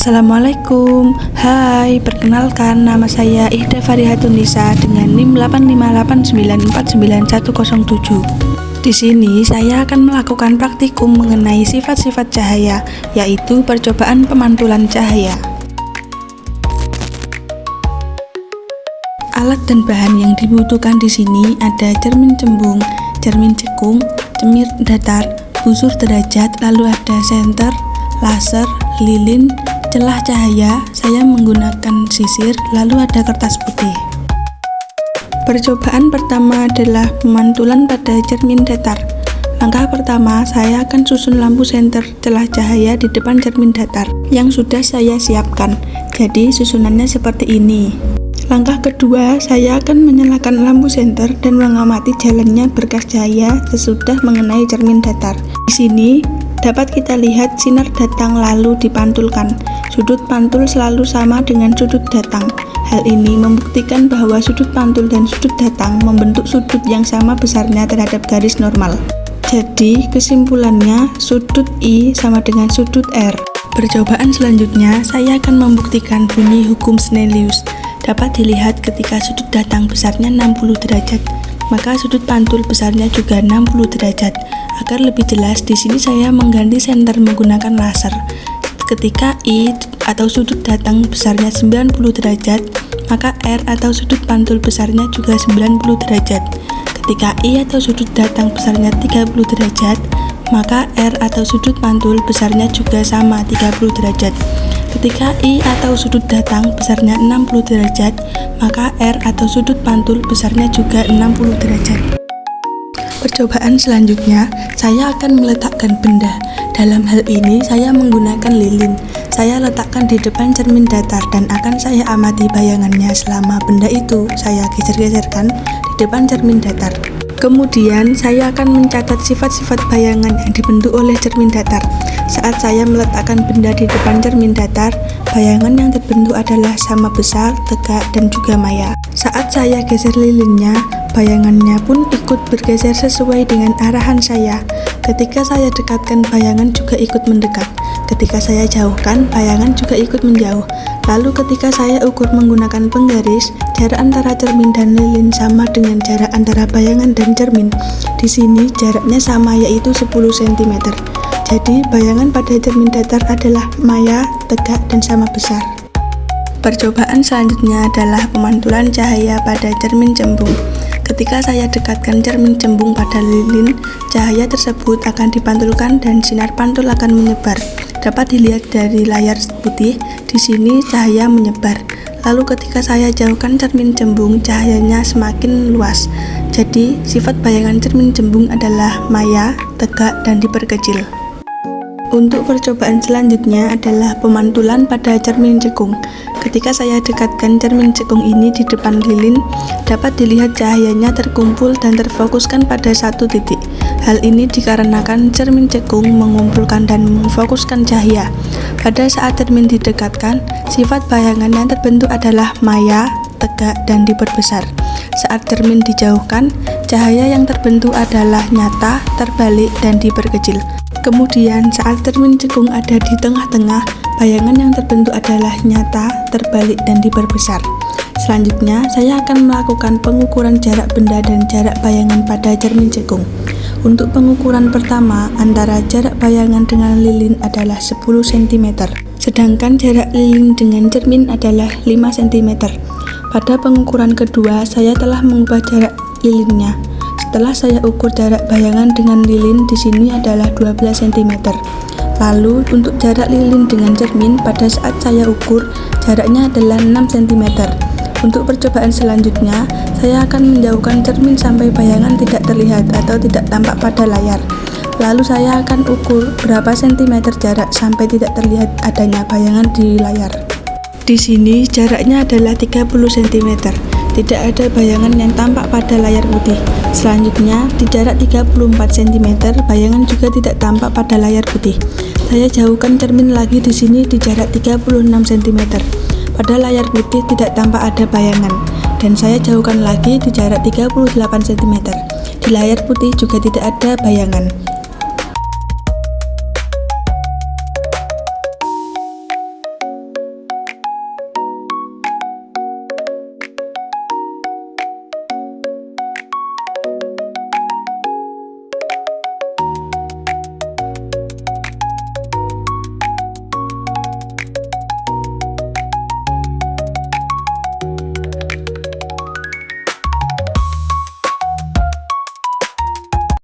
Assalamualaikum. Hai, perkenalkan nama saya Ihda Farihatunisa dengan NIM 858949107. Di sini saya akan melakukan praktikum mengenai sifat-sifat cahaya, yaitu percobaan pemantulan cahaya. Alat dan bahan yang dibutuhkan di sini ada cermin cembung, cermin cekung, cemir datar, busur derajat, lalu ada senter, laser, lilin, celah cahaya. Saya menggunakan sisir, lalu ada kertas putih. Percobaan pertama adalah pemantulan pada cermin datar. Langkah pertama, saya akan susun lampu senter celah cahaya di depan cermin datar yang sudah saya siapkan. Jadi susunannya seperti ini. Langkah kedua, saya akan menyalakan lampu senter dan mengamati jalannya berkas cahaya sesudah mengenai cermin datar. Di sini dapat kita lihat sinar datang lalu dipantulkan. Sudut pantul selalu sama dengan sudut datang. Hal ini membuktikan bahwa sudut pantul dan sudut datang membentuk sudut yang sama besarnya terhadap garis normal. Jadi kesimpulannya sudut I sama dengan sudut R. Percobaan selanjutnya, saya akan membuktikan bunyi hukum Snellius. Dapat dilihat ketika sudut datang besarnya 60 derajat, maka sudut pantul besarnya juga 60 derajat. Agar lebih jelas, di sini saya mengganti senter menggunakan laser. Ketika I atau sudut datang besarnya 90 derajat, maka R atau sudut pantul besarnya juga 90 derajat. Ketika I atau sudut datang besarnya 30 derajat, maka R atau sudut pantul besarnya juga sama 30 derajat. Ketika I atau sudut datang besarnya 60 derajat, maka R atau sudut pantul besarnya juga 60 derajat. Percobaan selanjutnya, saya akan meletakkan benda. Dalam hal ini, saya menggunakan lilin. Saya letakkan di depan cermin datar dan akan saya amati bayangannya selama benda itu saya geser-geserkan di depan cermin datar. Kemudian, saya akan mencatat sifat-sifat bayangan yang dibentuk oleh cermin datar. Saat saya meletakkan benda di depan cermin datar, bayangan yang terbentuk adalah sama besar, tegak, dan juga maya. Saat saya geser lilinnya, bayangannya pun ikut bergeser sesuai dengan arahan saya. Ketika saya dekatkan, bayangan juga ikut mendekat. Ketika saya jauhkan, bayangan juga ikut menjauh. Lalu ketika saya ukur menggunakan penggaris, jarak antara cermin dan lilin sama dengan jarak antara bayangan dan cermin. Di sini jaraknya sama, yaitu 10 cm. Jadi bayangan pada cermin datar adalah maya, tegak, dan sama besar. Percobaan selanjutnya adalah pemantulan cahaya pada cermin cembung. Ketika saya dekatkan cermin cembung pada lilin, cahaya tersebut akan dipantulkan dan sinar pantul akan menyebar. Dapat dilihat dari layar putih, di sini cahaya menyebar. Lalu ketika saya jauhkan cermin cembung, cahayanya semakin luas. Jadi sifat bayangan cermin cembung adalah maya, tegak, dan diperkecil. Untuk percobaan selanjutnya adalah pemantulan pada cermin cekung. Ketika saya dekatkan cermin cekung ini di depan lilin, dapat dilihat cahayanya terkumpul dan terfokuskan pada satu titik. Hal ini dikarenakan cermin cekung mengumpulkan dan memfokuskan cahaya. Pada saat cermin didekatkan, sifat bayangan yang terbentuk adalah maya, tegak, dan diperbesar. Saat cermin dijauhkan, cahaya yang terbentuk adalah nyata, terbalik, dan diperkecil. Kemudian saat cermin cekung ada di tengah-tengah, bayangan yang terbentuk adalah nyata, terbalik, dan diperbesar. Selanjutnya, saya akan melakukan pengukuran jarak benda dan jarak bayangan pada cermin cekung. Untuk pengukuran pertama, antara jarak bayangan dengan lilin adalah 10 cm, sedangkan jarak lilin dengan cermin adalah 5 cm. Pada pengukuran kedua, saya telah mengubah jarak lilinnya. Setelah saya ukur jarak bayangan dengan lilin di sini adalah 12 cm. Lalu untuk jarak lilin dengan cermin pada saat saya ukur jaraknya adalah 6 cm. Untuk percobaan selanjutnya, saya akan menjauhkan cermin sampai bayangan tidak terlihat atau tidak tampak pada layar. Lalu saya akan ukur berapa sentimeter jarak sampai tidak terlihat adanya bayangan di layar. Di sini jaraknya adalah 30 cm. Tidak ada bayangan yang tampak pada layar putih. Selanjutnya, di jarak 34 cm, bayangan juga tidak tampak pada layar putih. Saya jauhkan cermin lagi di sini di jarak 36 cm. Pada layar putih tidak tampak ada bayangan. Dan saya jauhkan lagi di jarak 38 cm. Di layar putih juga tidak ada bayangan.